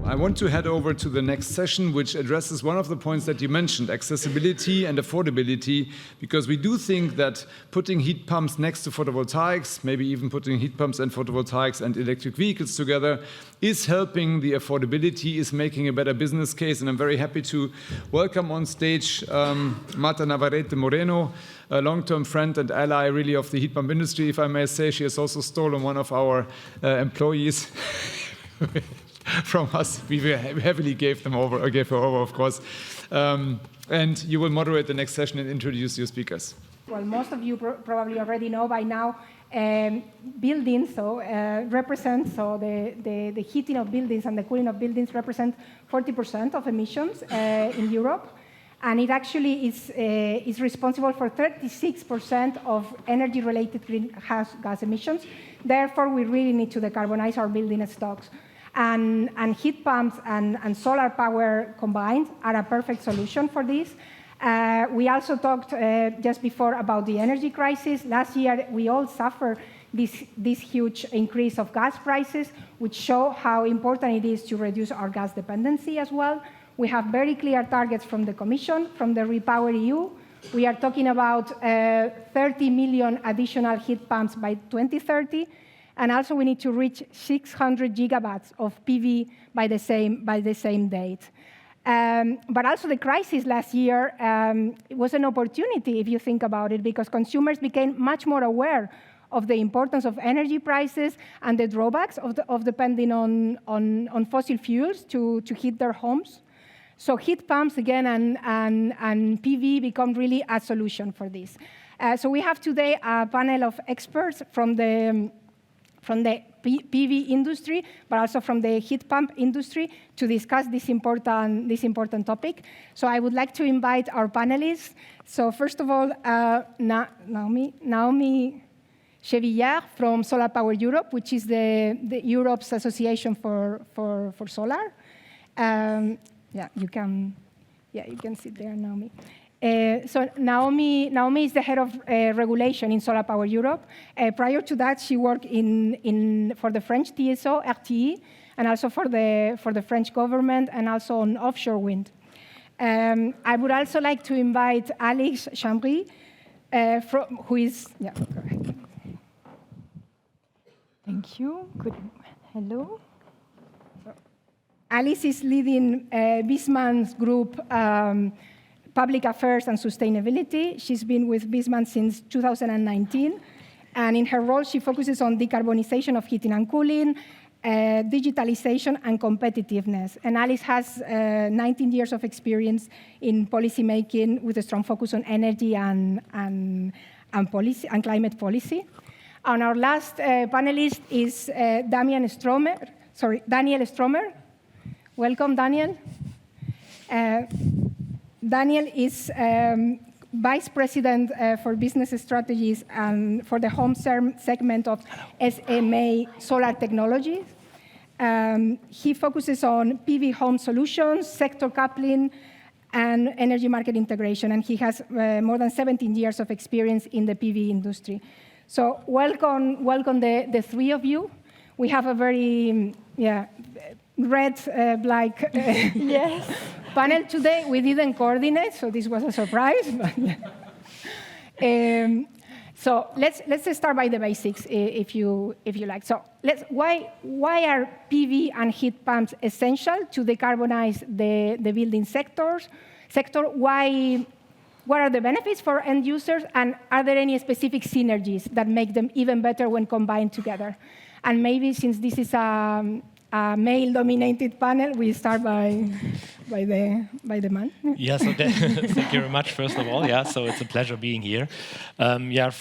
I want to head over to the next session, which addresses one of the points that you mentioned, accessibility and affordability, because we do think that putting heat pumps next to photovoltaics, maybe even putting heat pumps and photovoltaics and electric vehicles together, is helping the affordability, is making a better business case. And I'm very happy to welcome on stage Marta Navarrete Moreno, a long-term friend and ally really of the heat pump industry, if I may say. She has also stolen one of our employees from us. We heavily gave her over, of course. And you will moderate the next session and introduce your speakers. Well, most of you probably already know by now, buildings represent, the heating of buildings and the cooling of buildings represent 40% of emissions in Europe. And it actually is responsible for 36% of energy-related greenhouse gas emissions. Therefore, we really need to decarbonize our building stocks. And heat pumps and solar power combined are a perfect solution for this. We also talked just before about the energy crisis. Last year, we all suffered this huge increase of gas prices, which show how important it is to reduce our gas dependency as well. We have very clear targets from the Commission, from the RepowerEU. We are talking about 30 million additional heat pumps by 2030. And also we need to reach 600 gigawatts of PV by the same date. But also the crisis last year was an opportunity, if you think about it, because consumers became much more aware of the importance of energy prices and the drawbacks of depending on fossil fuels to heat their homes. So heat pumps, again, and PV become really a solution for this. So we have today a panel of experts from the PV industry, but also from the heat pump industry to discuss this important topic. So I would like to invite our panelists. So first of all, Naomi Chevillard from Solar Power Europe, which is the Europe's association for solar. You can sit there, Naomi. So Naomi is the head of regulation in Solar Power Europe. Prior to that, she worked for the French TSO, RTE, and also for the French government, and also on offshore wind. I would also like to invite Alex Chambry, who is correct. Thank you. Hello. Alice is leading Viessmann's group, Public Affairs and Sustainability. She's been with Viessmann since 2019. And in her role, she focuses on decarbonization of heating and cooling, digitalization, and competitiveness. And Alice has 19 years of experience in policymaking with a strong focus on energy and climate policy. And our last panelist is Daniel Stromer. Welcome, Daniel. Daniel is Vice President for Business Strategies and for the home segment of SMA Solar Technologies. He focuses on PV home solutions, sector coupling, and energy market integration, and he has more than 17 years of experience in the PV industry. So welcome the three of you. We have a very red black panel today. We didn't coordinate, so this was a surprise. So let's start by the basics, if you like. So why are PV and heat pumps essential to decarbonize the building sector? What are the benefits for end users, and are there any specific synergies that make them even better when combined together? And maybe since this is a male-dominated panel, we start by the man. Yeah, so thank you very much, first of all. Yeah, so it's a pleasure being here. We are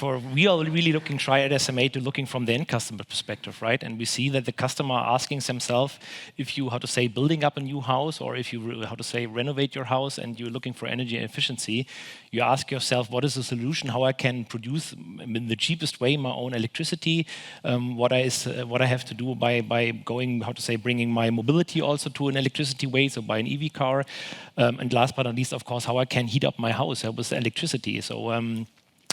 really try at SMA to looking from the end customer perspective, right? And we see that the customer asking themselves if you, building up a new house, or if you, renovate your house and you're looking for energy efficiency, you ask yourself, what is the solution? How I can produce in the cheapest way my own electricity? What I have to do by going, bringing my mobility also to an electricity way, so by an EV car. And last but not least, of course, how I can heat up my house with electricity. So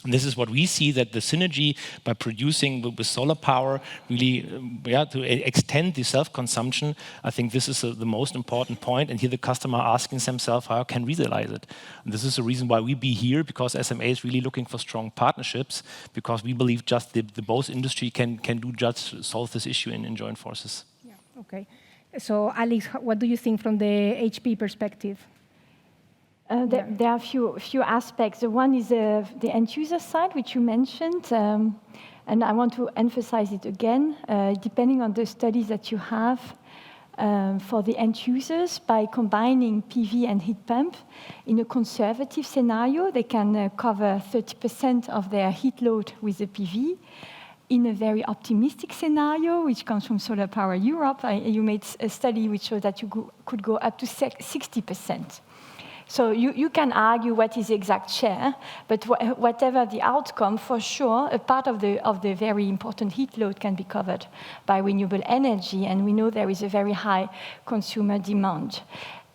And this is what we see, that the synergy by producing with solar power really, to extend the self-consumption, I think this is the most important point. And here the customer asking themselves, how can we realize it? And this is the reason why we be here, because SMA is really looking for strong partnerships, because we believe just the both industry can do just solve this issue in joint forces. Yeah, okay. So Alex, what do you think from the HP perspective? There are a few aspects. The one is the end user side, which you mentioned, and I want to emphasize it again. Depending on the studies that you have for the end users, by combining PV and heat pump, in a conservative scenario, they can cover 30% of their heat load with the PV. In a very optimistic scenario, which comes from Solar Power Europe, you made a study which showed that you could go up to 60%. So you can argue what is the exact share, but whatever the outcome, for sure, a part of the very important heat load can be covered by renewable energy, and we know there is a very high consumer demand.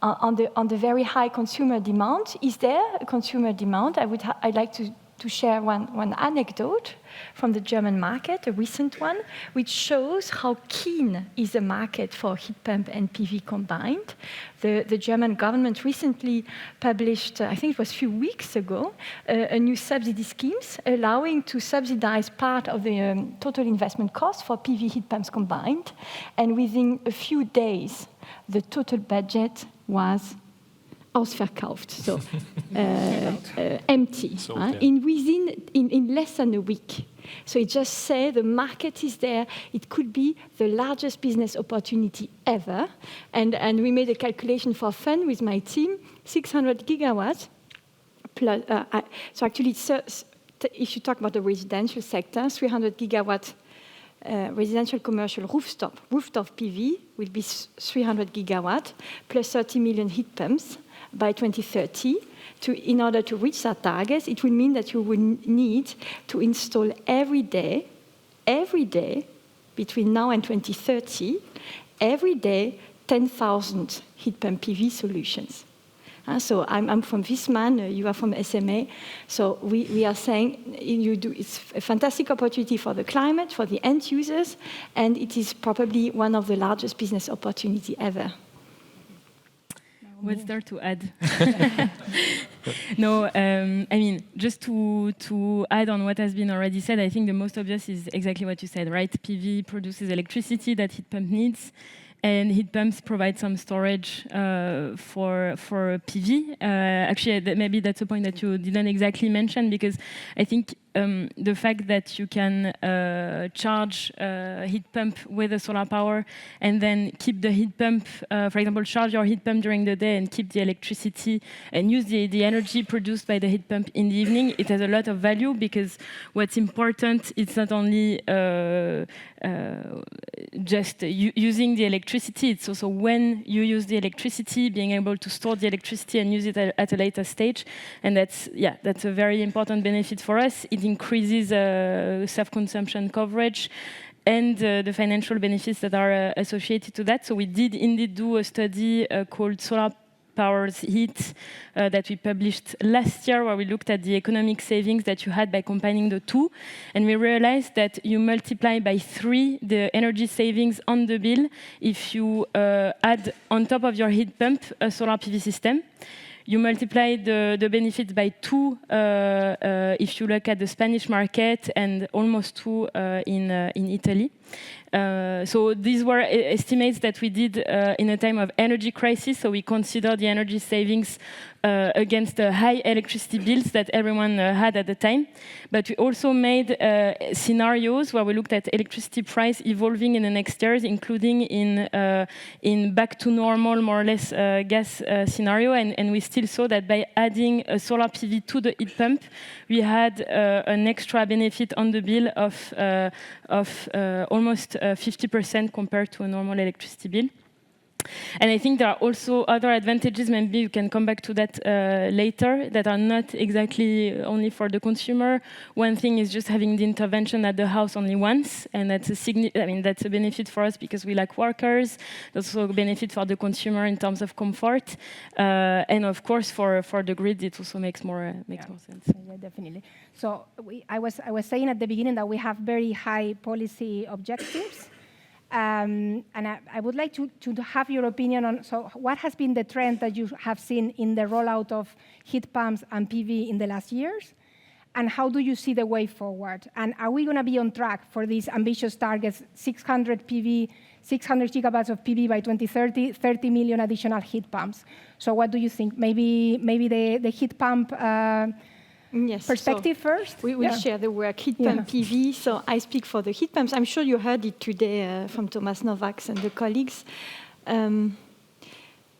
On the very high consumer demand, is there a consumer demand? I'd like to share one anecdote from the German market, a recent one, which shows how keen is the market for heat pump and PV combined. The German government recently published, I think it was a few weeks ago, a new subsidy schemes allowing to subsidize part of the total investment cost for PV heat pumps combined. And within a few days, the total budget was ausverkauft, so empty, so, in less than a week. So it just says the market is there. It could be the largest business opportunity ever. And we made a calculation for fun with my team, 600 gigawatts. Plus, so actually, if you talk about the residential sector, 300 gigawatts residential commercial rooftop PV will be 300 gigawatt plus 30 million heat pumps by 2030. In order to reach that target, it will mean that you will need to install every day, between now and 2030, every day, 10,000 heat pump PV solutions. So I'm from Viessmann, you are from SMA. So we are saying it's a fantastic opportunity for the climate, for the end users, and it is probably one of the largest business opportunity ever. What's there to add? No, I mean, just to add on what has been already said, I think the most obvious is exactly what you said, right? PV produces electricity that heat pump needs, and heat pumps provide some storage for PV. Actually, maybe that's a point that you didn't exactly mention, because I think the fact that you can charge heat pump with a solar power and then keep the heat pump, for example, charge your heat pump during the day and keep the electricity and use the energy produced by the heat pump in the evening, it has a lot of value, because what's important is not only just using the electricity, it's also when you use the electricity, being able to store the electricity and use it at a later stage. And that's a very important benefit for us. It increases self-consumption coverage and the financial benefits that are associated to that. So we did indeed do a study called Solar Power's Heat that we published last year, where we looked at the economic savings that you had by combining the two. And we realized that you multiply by 3 the energy savings on the bill if you add on top of your heat pump a solar PV system. You multiply the benefits by 2 if you look at the Spanish market, and almost 2 in Italy. So these were estimates that we did in a time of energy crisis. So we consider the energy savings against the high electricity bills that everyone had at the time. But we also made scenarios where we looked at electricity price evolving in the next years, including in back to normal, more or less, gas scenario. And we still saw that by adding a solar PV to the heat pump, we had an extra benefit on the bill of almost 50% compared to a normal electricity bill. And I think there are also other advantages, maybe you can come back to that later, that are not exactly only for the consumer. One thing is just having the intervention at the house only once, and that's a benefit for us because we like workers. That's also a benefit for the consumer in terms of comfort. And of course, for the grid, it also makes more sense. Yeah, definitely. So I was saying at the beginning that we have very high policy objectives. And I would like to have your opinion on, so what has been the trend that you have seen in the rollout of heat pumps and PV in the last years? And how do you see the way forward? And are we going to be on track for these ambitious targets, 600 gigawatts of PV by 2030, 30 million additional heat pumps? So what do you think? Maybe the heat pump Yes, perspective first? We will share the work, heat pump PV. So I speak for the heat pumps. I'm sure you heard it today from Thomas Novaks and the colleagues.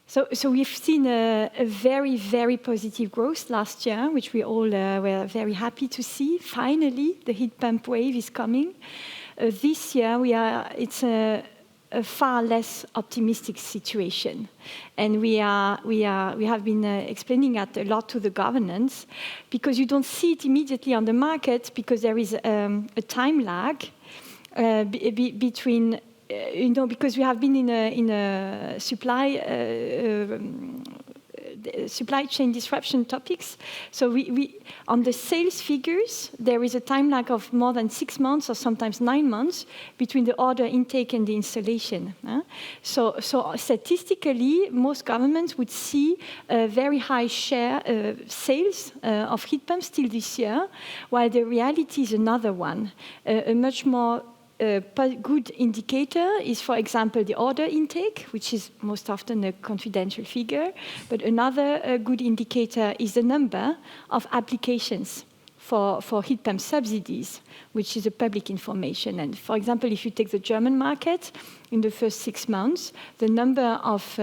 So we've seen a very, very positive growth last year, which we all were very happy to see. Finally, the heat pump wave is coming. This year, it's a far less optimistic situation. And we have been explaining that a lot to the governance, because you don't see it immediately on the market, because there is a time lag between, because we have been in a supply chain disruption topics. So we on the sales figures, there is a time lag of more than 6 months or sometimes 9 months between the order intake and the installation. So statistically, most governments would see a very high share sales of heat pumps still this year, while the reality is another one, a much more good indicator is, for example, the order intake, which is most often a confidential figure. But another good indicator is the number of applications for heat pump subsidies, which is a public information. And for example, if you take the German market, in the first 6 months, the number of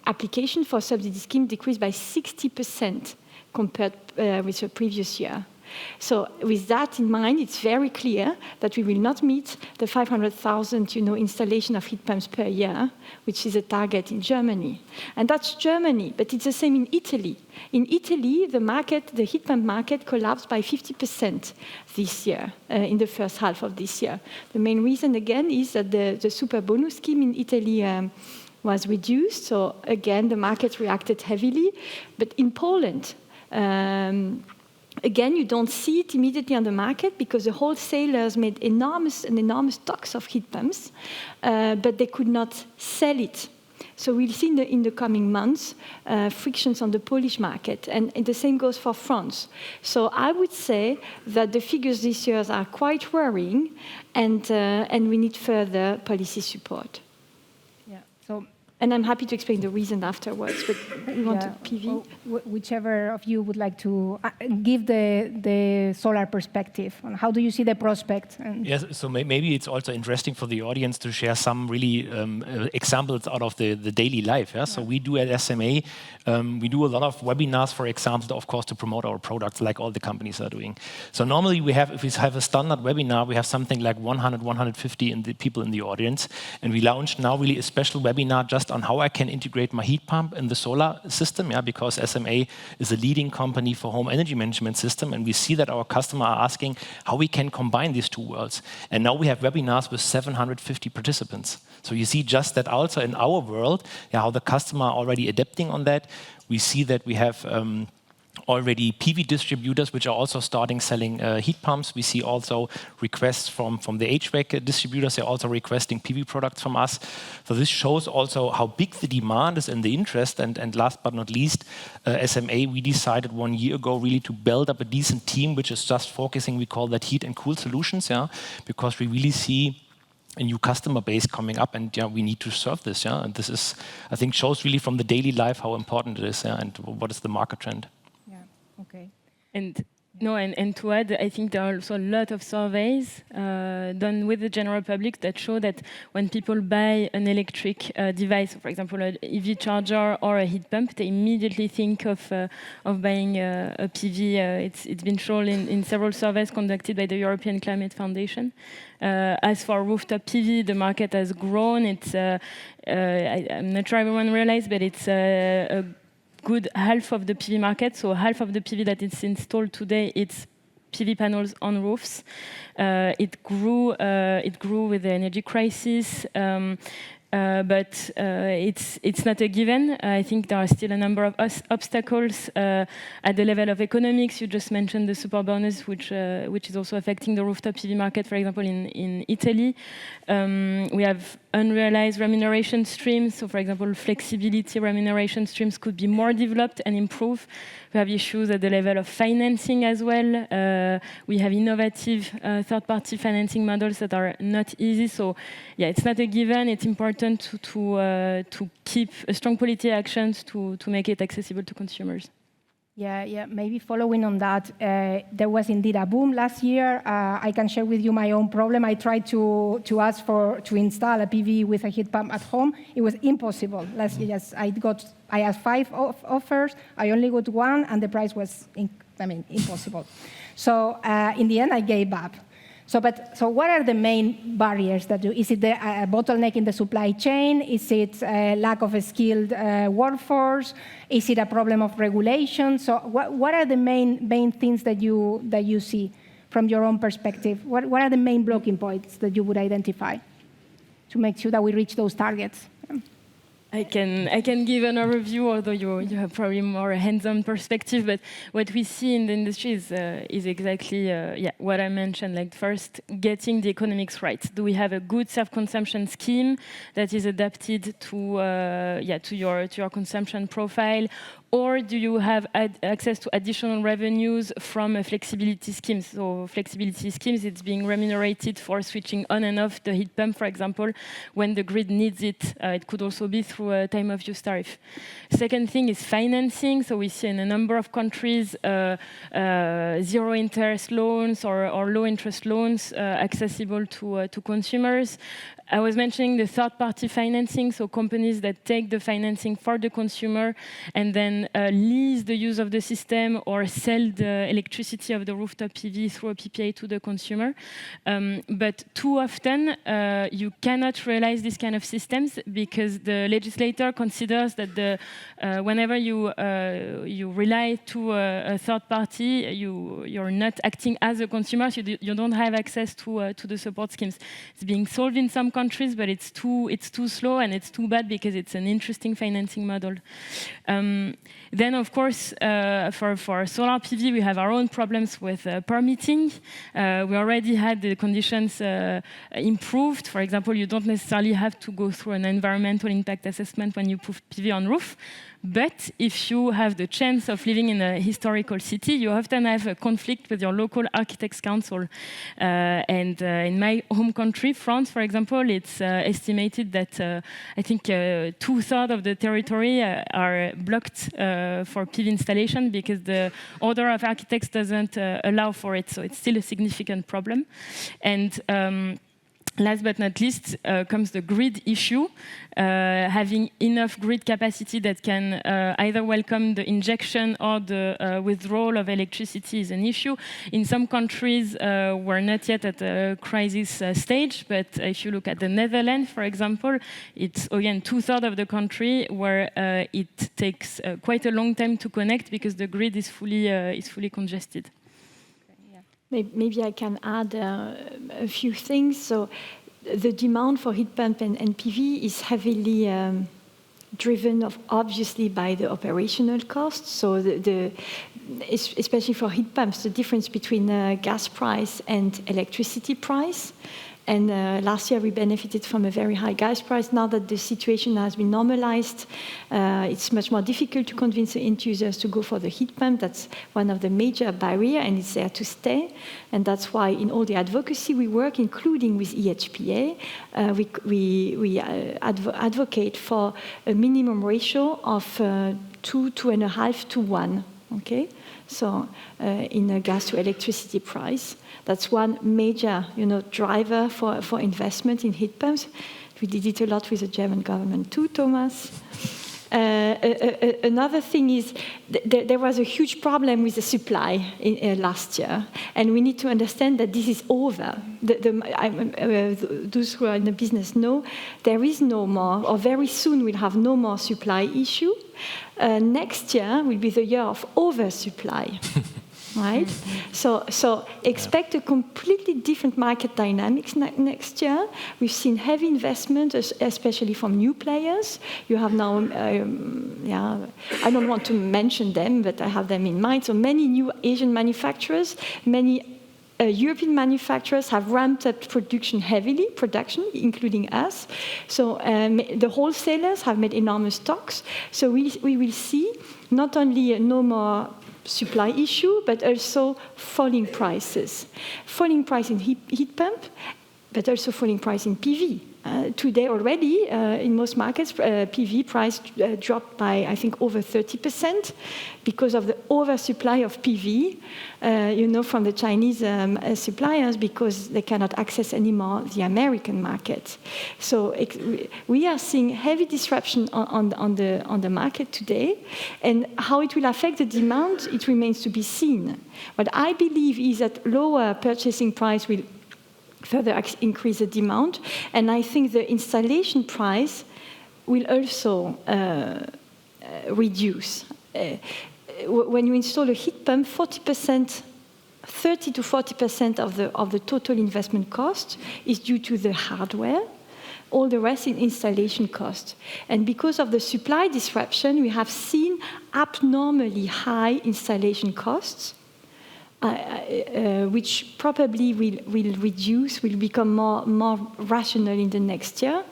applications for subsidy scheme decreased by 60% compared with the previous year. So with that in mind, it's very clear that we will not meet the 500,000 installation of heat pumps per year, which is a target in Germany. And that's Germany, but it's the same in Italy. In Italy, the heat pump market collapsed by 50% this year, in the first half of this year. The main reason, again, is that the super bonus scheme in Italy was reduced. So again, the market reacted heavily. But in Poland, again, you don't see it immediately on the market because the wholesalers made enormous stocks of heat pumps, but they could not sell it. So we'll see in the coming months frictions on the Polish market, and the same goes for France. So I would say that the figures this year are quite worrying, and we need further policy support. Yeah. So. And I'm happy to explain the reason afterwards, but we want to PV. Well, whichever of you would like to give the solar perspective on how do you see the prospect? Yes, so maybe it's also interesting for the audience to share some really examples out of the daily life. Yeah? So we do at SMA, we do a lot of webinars, for example, of course, to promote our products, like all the companies are doing. So normally if we have a standard webinar, we have something like 100, 150 people in the audience, and we launched now really a special webinar just on how I can integrate my heat pump in the solar system, because SMA is a leading company for home energy management system, and we see that our customers are asking how we can combine these two worlds. And now we have webinars with 750 participants. So you see just that also in our world, how the customer are already adapting on that. We see that we have already PV distributors, which are also starting selling heat pumps. We see also requests from the HVAC distributors. They're also requesting PV products from us. So this shows also how big the demand is and the interest. And last but not least, SMA, we decided 1 year ago really to build up a decent team, which is just focusing, we call that heat and cool solutions, because we really see a new customer base coming up, and we need to serve this. And this is, I think, shows really from the daily life how important it is, and what is the market trend. Okay. And No, and to add, I think there are also a lot of surveys done with the general public that show that when people buy an electric device, for example, an EV charger or a heat pump, they immediately think of buying a PV. It's been shown in several surveys conducted by the European Climate Foundation. As for rooftop PV, the market has grown. It's I'm not sure everyone realized, but it's a good half of the PV market. So half of the PV that is installed today, it's PV panels on roofs. It grew with the energy crisis. But it's not a given. I think there are still a number of obstacles at the level of economics. You just mentioned the super bonus, which is also affecting the rooftop PV market, for example, in Italy. We have unrealized remuneration streams. So, for example, flexibility remuneration streams could be more developed and improved. We have issues at the level of financing as well. We have innovative third-party financing models that are not easy. So, yeah, it's not a given. It's important to keep a strong policy actions to make it accessible to consumers. Yeah. Maybe following on that, there was indeed a boom last year. I can share with you my own problem. I tried to ask to install a PV with a heat pump at home. It was impossible. Last year, yes, I asked 5 offers. I only got 1, and the price was, impossible. So in the end, I gave up. So what are the main barriers that is it the bottleneck in the supply chain? Is it lack of a skilled workforce? Is it a problem of regulation? So what are the main things that you see from your own perspective? What are the main blocking points that you would identify to make sure that we reach those targets? I can give an overview, although you have probably more hands-on perspective. But what we see in the industry is exactly what I mentioned. Like first, getting the economics right. Do we have a good self-consumption scheme that is adapted to your consumption profile? Or do you have access to additional revenues from a flexibility scheme? So flexibility schemes, it's being remunerated for switching on and off the heat pump, for example, when the grid needs it. It could also be through a time of use tariff. Second thing is financing. So we see in a number of countries zero interest loans or low interest loans accessible to consumers. I was mentioning the third-party financing, so companies that take the financing for the consumer and then lease the use of the system or sell the electricity of the rooftop PV through a PPA to the consumer. But too often, you cannot realize these kind of systems because the legislator considers that whenever you rely to a third party, you're not acting as a consumer, so you don't have access to the support schemes. It's being solved in some countries, but it's too slow and it's too bad because it's an interesting financing model. Then, of course, for solar PV, we have our own problems with permitting. We already had the conditions improved. For example, you don't necessarily have to go through an environmental impact assessment when you put PV on roof. But if you have the chance of living in a historical city, you often have a conflict with your local architects' council. And in my home country, France, for example, it's estimated that I think 2/3 of the territory are blocked for PV installation because the order of architects doesn't allow for it. So it's still a significant problem. And last but not least comes the grid issue. Having enough grid capacity that can either welcome the injection or the withdrawal of electricity is an issue. In some countries, we're not yet at a crisis stage, but if you look at the Netherlands, for example, it's again 2/3 of the country where it takes quite a long time to connect because the grid is fully congested. Maybe I can add a few things. So the demand for heat pump and PV is heavily driven obviously by the operational costs. So especially for heat pumps, the difference between gas price and electricity price. And last year we benefited from a very high gas price. Now that the situation has been normalized, it's much more difficult to convince the end users to go for the heat pump. That's one of the major barriers, and it's there to stay. And that's why in all the advocacy we work, including with EHPA, we advocate for a minimum ratio of 2.5 to 1 Okay, so in a gas to electricity price, that's one major, driver for investment in heat pumps. We did it a lot with the German government too, Thomas. Another thing is there was a huge problem with the supply last year, and we need to understand that this is over. Those who are in the business know there is no more, or very soon we'll have no more supply issue. Next year will be the year of oversupply. Right? So expect a completely different market dynamics next year. We've seen heavy investment, especially from new players. You have now, I don't want to mention them, but I have them in mind. So many new Asian manufacturers, many European manufacturers have ramped up production heavily, including us. So the wholesalers have made enormous stocks. So we will see not only no more supply issue, but also falling prices. Falling price in heat pump, but also falling price in PV. Today already, in most markets, PV price dropped by, I think, over 30% because of the oversupply of PV, from the Chinese suppliers, because they cannot access anymore the American market. So we are seeing heavy disruption on the market today, and how it will affect the demand, it remains to be seen. What I believe is that lower purchasing price will further increase the demand, and I think the installation price will also reduce. When you install a heat pump, 30 to 40% of the total investment cost is due to the hardware. All the rest is installation cost. And because of the supply disruption, we have seen abnormally high installation costs, which probably will become more rational in the next year.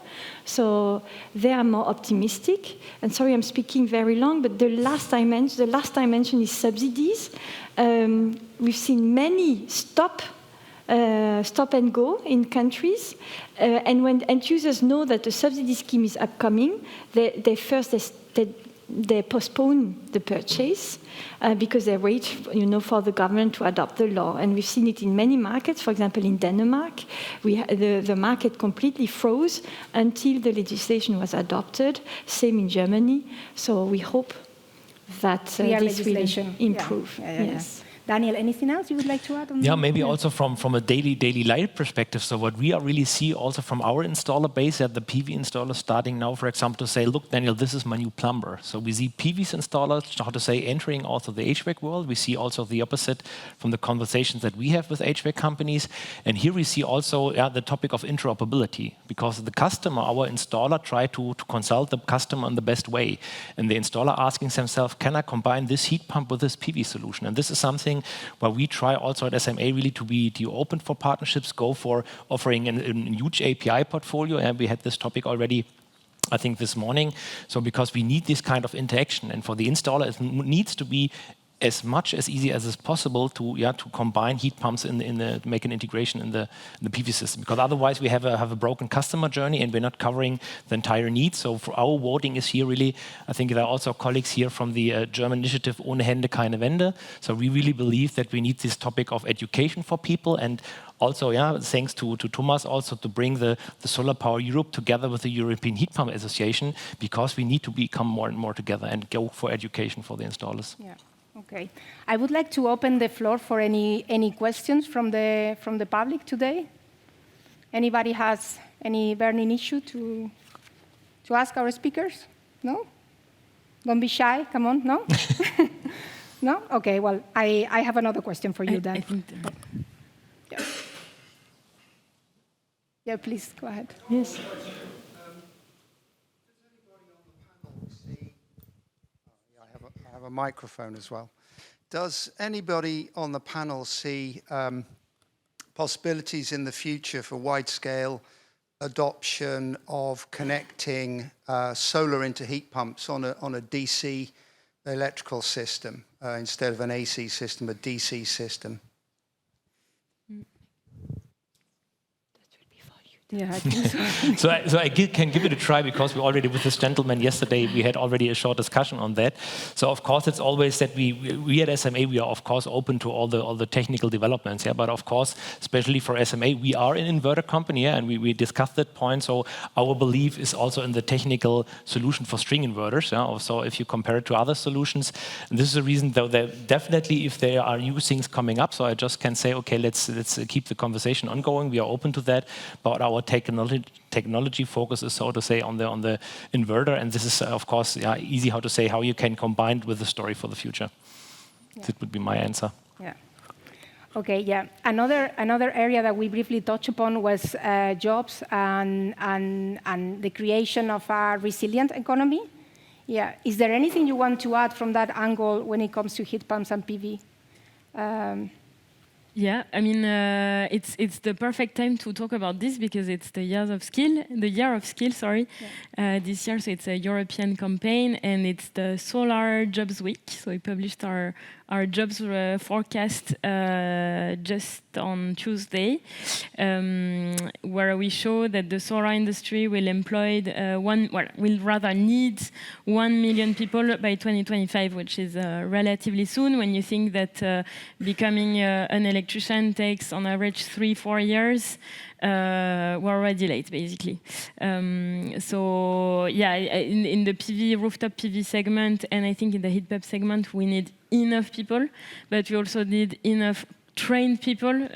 So they are more optimistic. And sorry, I'm speaking very long, but the last dimension is subsidies. We've seen many stop and go in countries. And when end users know that the subsidy scheme is upcoming, they postpone the purchase because they wait, for the government to adopt the law. And we've seen it in many markets. For example, in Denmark, the market completely froze until the legislation was adopted. Same in Germany. So we hope that this will improve. Yes. Daniel, anything else you would like to add on? Yeah, maybe also from a daily life perspective. So what we are really see also from our installer base, that the PV installers starting now, for example, to say, look, Daniel, this is my new plumber. So we see PVs installers, how to say, entering also the HVAC world. We see also the opposite from the conversations that we have with HVAC companies. And here we see also the topic of interoperability, because the customer, our installer, try to consult the customer in the best way. And the installer asking themselves, can I combine this heat pump with this PV solution? And this is something where we try also at SMA really to be open for partnerships, go for offering a huge API portfolio. And we had this topic already, I think, this morning. So because we need this kind of interaction, and for the installer, it needs to be as much as easy as is possible to combine heat pumps make an integration in the PV system, because otherwise we have a broken customer journey and we're not covering the entire need. So for our voting is here really, I think there are also colleagues here from the German initiative Ohne Hände keine Wände. So we really believe that we need this topic of education for people, and also, thanks to Thomas also to bring the Solar Power Europe together with the European Heat Pump Association, because we need to become more and more together and go for education for the installers. Yeah. Okay, I would like to open the floor for any questions from the public today. Anybody has any burning issue to ask our speakers? No? Don't be shy. Come on. No? No? Okay. Well, I have another question for you then. Yeah. Please go ahead. Yes. I have a microphone as well. Does anybody on the panel see possibilities in the future for wide-scale adoption of connecting solar into heat pumps on a DC electrical system instead of an AC system, a DC system? That will be for you. Yeah, I think so. So I can give it a try, because we already, with this gentleman yesterday, we had already a short discussion on that. So of course, it's always that we at SMA, we are of course open to all the technical developments. Yeah, but of course, especially for SMA, we are an inverter company, yeah, and we discussed that point. So our belief is also in the technical solution for string inverters. Yeah, so if you compare it to other solutions, and this is the reason, though, that definitely if there are new things coming up, so I just can say, okay, let's keep the conversation ongoing. We are open to that, but our technology focus is, so to say, on the inverter, and this is of course easy how to say how you can combine it with the story for the future. Yeah. That would be my answer. Yeah. Okay. Yeah. Another area that we briefly touched upon was jobs and the creation of a resilient economy. Yeah. Is there anything you want to add from that angle when it comes to heat pumps and PV? Yeah, I mean, it's the perfect time to talk about this, because it's the year of skill, sorry, yeah. This year. So it's a European campaign, and it's the Solar Jobs Week. So we published our jobs forecast just on Tuesday, where we show that the solar industry will need 1 million people by 2025, which is relatively soon when you think that becoming an electrician takes on average 3-4 years. We're already late, basically. So yeah, in the PV, rooftop PV segment, and I think in the heat pump segment, we need enough people, but we also need enough trained people,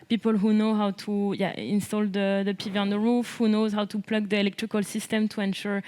people who know how to install the PV on the roof, who knows how to plug the electrical system to ensure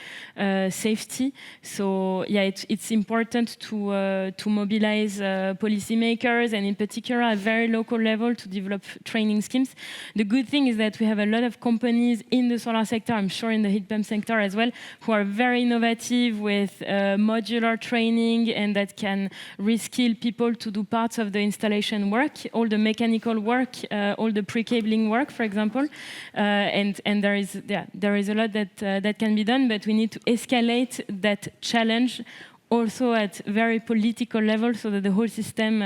safety. So yeah, it's important to mobilize policymakers, and in particular at very local level, to develop training schemes. The good thing is that we have a lot of companies in the solar sector, I'm sure in the heat pump sector as well, who are very innovative with modular training, and that can reskill people to do parts of the installation work, all the mechanical work, all the pre-cabling work, for example, and there is a lot that can be done, but we need to escalate that challenge also at very political level, so that the whole system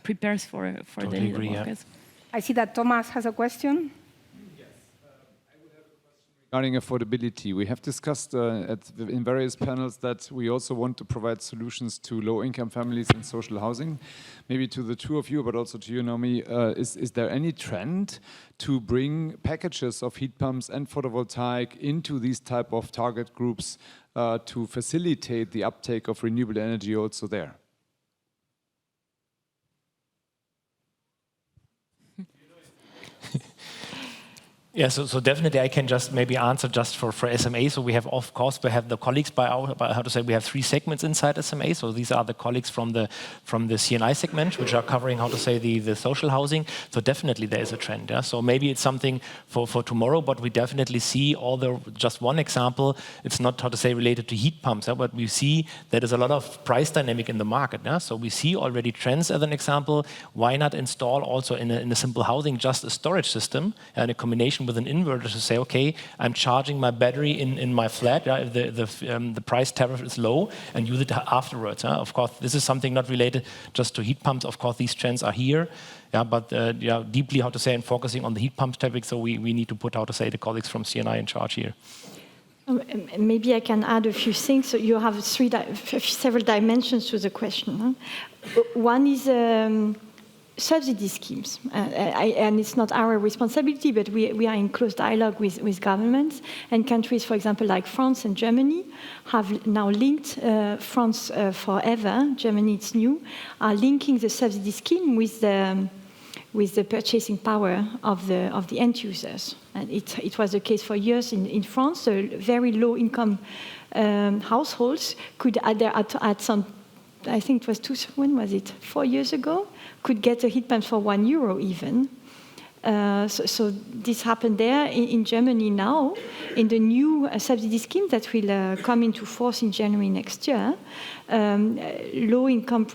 prepares for the need of workers. I see that Thomas has a question. Regarding affordability, we have discussed in various panels that we also want to provide solutions to low-income families in social housing. Maybe to the two of you, but also to you, Naomi, is there any trend to bring packages of heat pumps and photovoltaic into these type of target groups to facilitate the uptake of renewable energy also there? Yeah, so definitely I can just maybe answer just for SMA. So we have, of course, we have the colleagues we have 3 segments inside SMA. So these are the colleagues from the CNI segment, which are covering, the social housing. So definitely there is a trend. Yeah? So maybe it's something for tomorrow, but we definitely see just one example. It's not, related to heat pumps, but we see that there's a lot of price dynamic in the market. Yeah? So we see already trends as an example. Why not install also in a simple housing just a storage system and a combination with an inverter to say, okay, I'm charging my battery in my flat if the price tariff is low, and use it afterwards. Of course, this is something not related just to heat pumps. Of course, these trends are here, but deeply, and focusing on the heat pump topic. So we need to put, the colleagues from CNI in charge here. Maybe I can add a few things. So you have several dimensions to the question. Huh? One is subsidy schemes, and it's not our responsibility, but we are in close dialogue with governments, and countries, for example, like France and Germany, have now linked, France forever, Germany it's new, are linking the subsidy scheme with the purchasing power of the end users. And it was the case for years in France. So very low income households could at some, I think it was 4 years ago, could get a heat pump for €1 even. So this happened there in Germany now. In the new subsidy scheme that will come into force in January next year, low-income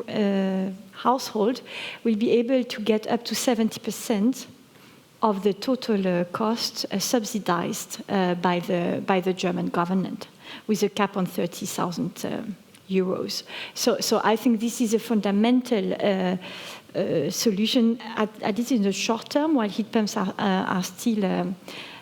household will be able to get up to 70% of the total cost subsidized by the German government, with a cap on 30,000 euros. So I think this is a fundamental solution, at least in the short term, while heat pumps are still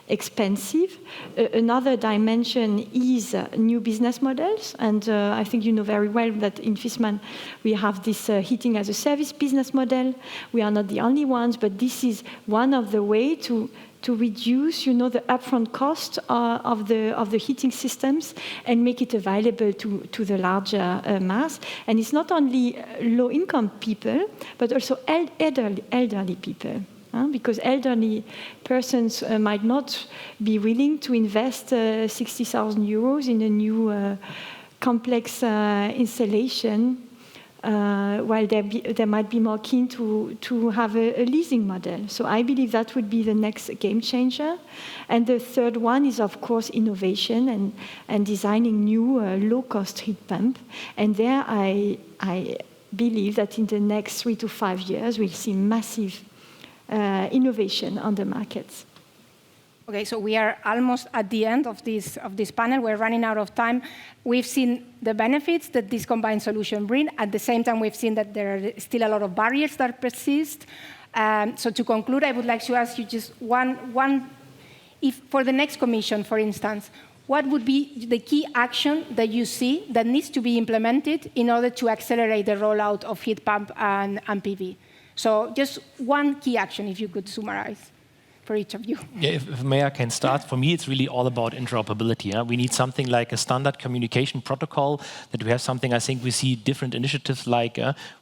expensive. Another dimension is new business models, and I think you know very well that in Viessmann we have this heating as a service business model. We are not the only ones, but this is one of the ways to reduce, the upfront cost of the heating systems and make it available to the larger mass. And it's not only low-income people, but also elderly people. Because elderly persons might not be willing to invest 60,000 euros in a new complex installation, while they might be more keen to have a leasing model. So I believe that would be the next game changer. And the third one is, of course, innovation and designing new low-cost heat pump. And there I believe that in the next 3 to 5 years, we'll see massive innovation on the markets. Okay, so we are almost at the end of this panel. We're running out of time. We've seen the benefits that this combined solution brings. At the same time, we've seen that there are still a lot of barriers that persist. So to conclude, I would like to ask you just one, if for the next commission, for instance, what would be the key action that you see that needs to be implemented in order to accelerate the rollout of heat pump and PV? So just one key action, if you could summarize for each of you. Yeah, if may, I can start. For me, it's really all about interoperability. Yeah? We need something like a standard communication protocol, that we have something. I think we see different initiatives like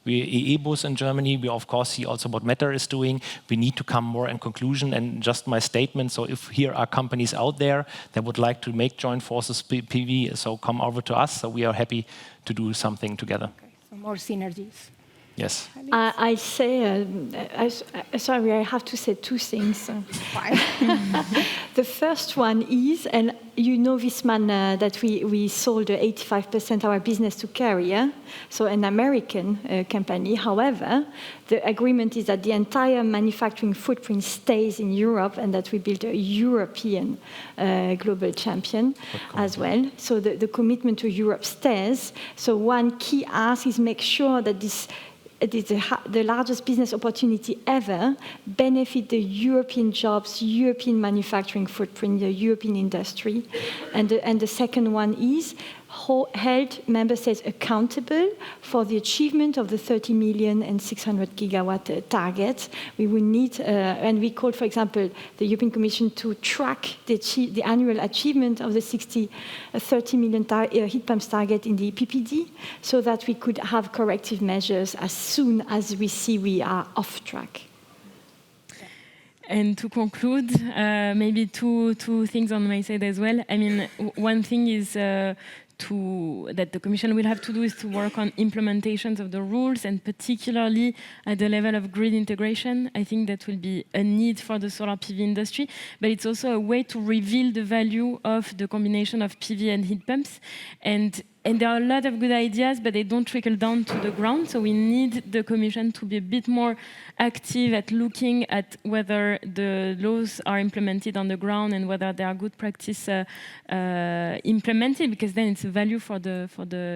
EEBUS in Germany. We, of course, see also what Meta is doing. We need to come more in conclusion. And just my statement, so if here are companies out there that would like to make joint forces PV, so come over to us. So we are happy to do something together. Okay, so more synergies. Yes. I say, sorry, I have to say two things. The first one is, and you know Viessmann, that we sold 85% of our business to Carrier, so an American company. However, the agreement is that the entire manufacturing footprint stays in Europe and that we build a European global champion as well. So the commitment to Europe stays. So one key ask is make sure that this the largest business opportunity ever, benefit the European jobs, European manufacturing footprint, the European industry. And the second one is held member states accountable for the achievement of the 30 million and 600 gigawatt targets. We will need, and we called, for example, the European Commission to track the annual achievement of the 30 million heat pumps target in the PPD, so that we could have corrective measures as soon as we see we are off track. And to conclude, maybe two things on my side as well. I mean, one thing is that the Commission will have to do is to work on implementations of the rules, and particularly at the level of grid integration. I think that will be a need for the solar PV industry, but it's also a way to reveal the value of the combination of PV and heat pumps. And there are a lot of good ideas, but they don't trickle down to the ground. So we need the Commission to be a bit more active at looking at whether the laws are implemented on the ground and whether there are good practice implemented, because then it's a value for the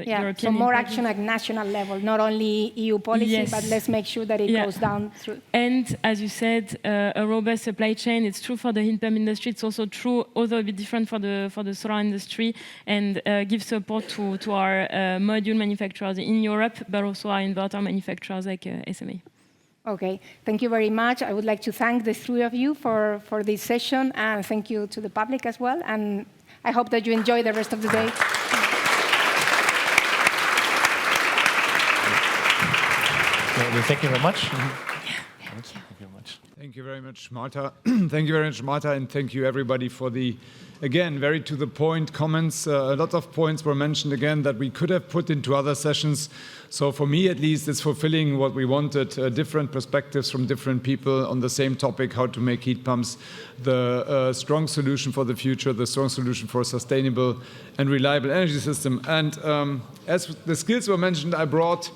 European. So more action at national level, not only EU policy, yes, but let's make sure that it goes down through. And as you said, a robust supply chain. It's true for the heat pump industry. It's also true, although a bit different for the solar industry, and give support to our module manufacturers in Europe, but also our inverter manufacturers like SMA. Okay, thank you very much. I would like to thank the three of you for this session, and thank you to the public as well. And I hope that you enjoy the rest of the day. Well, thank you very much. Thank you. Thank you very much, Marta. Thank you very much, Marta, and thank you everybody for the, again, very to the point comments. A lot of points were mentioned again that we could have put into other sessions. So for me, at least, it's fulfilling what we wanted, different perspectives from different people on the same topic, how to make heat pumps the strong solution for the future, the strong solution for a sustainable and reliable energy system. And as the skills were mentioned, I brought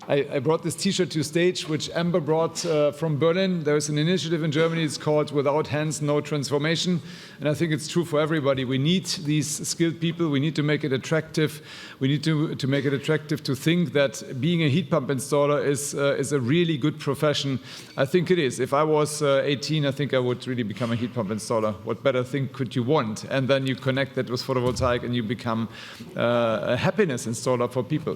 I brought this T-shirt to stage, which Amber brought from Berlin. There's an initiative in Germany. It's called "Without Hands, No Transformation," and I think it's true for everybody. We need these skilled people. We need to make it attractive. We need to make it attractive to think that being a heat pump installer is a really good profession. I think it is. If I was 18, I think I would really become a heat pump installer. What better thing could you want? And then you connect that with photovoltaic, and you become a happiness installer for people.